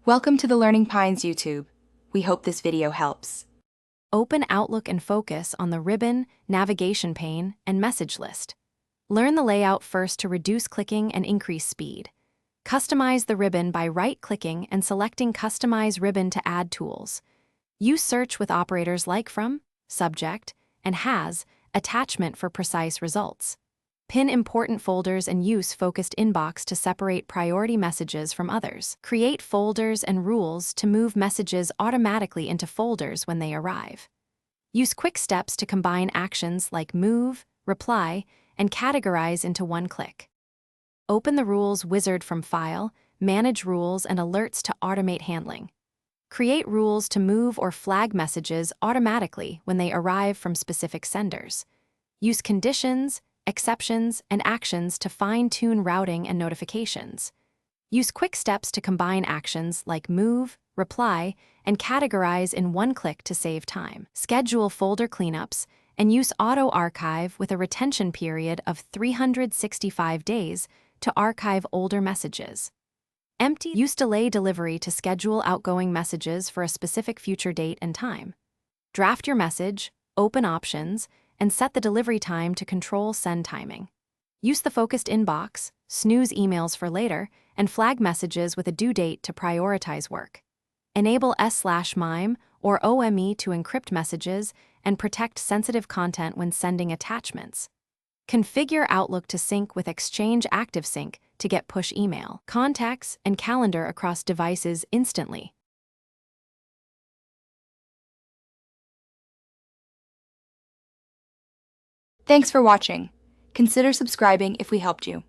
Welcome to the Learning Pines YouTube. We hope this video helps. Open Outlook and focus on the ribbon, navigation pane, and message list. Learn the layout first to reduce clicking and increase speed. Customize the ribbon by right-clicking and selecting Customize Ribbon to add tools. Use search with operators like from, subject, and has, attachment for precise results. Pin important folders and use focused inbox to separate priority messages from others. Create folders and rules to move messages automatically into folders when they arrive. Use quick steps to combine actions like move, reply, and categorize into one click. Open the Rules wizard from File, Manage Rules and Alerts to automate handling. Create rules to move or flag messages automatically when they arrive from specific senders. Use conditions, exceptions, and actions to fine-tune routing and notifications. Use quick steps to combine actions like move, reply, and categorize in one click to save time. Schedule folder cleanups and use Auto Archive with a retention period of 365 days to archive older messages. Use Delay Delivery to schedule outgoing messages for a specific future date and time. Draft your message, open options, and set the delivery time to control send timing. Use the focused inbox, snooze emails for later, and flag messages with a due date to prioritize work. Enable S/MIME or OME to encrypt messages and protect sensitive content when sending attachments. Configure Outlook to sync with Exchange ActiveSync to get push email, contacts, and calendar across devices instantly. Thanks for watching. Consider subscribing if we helped you.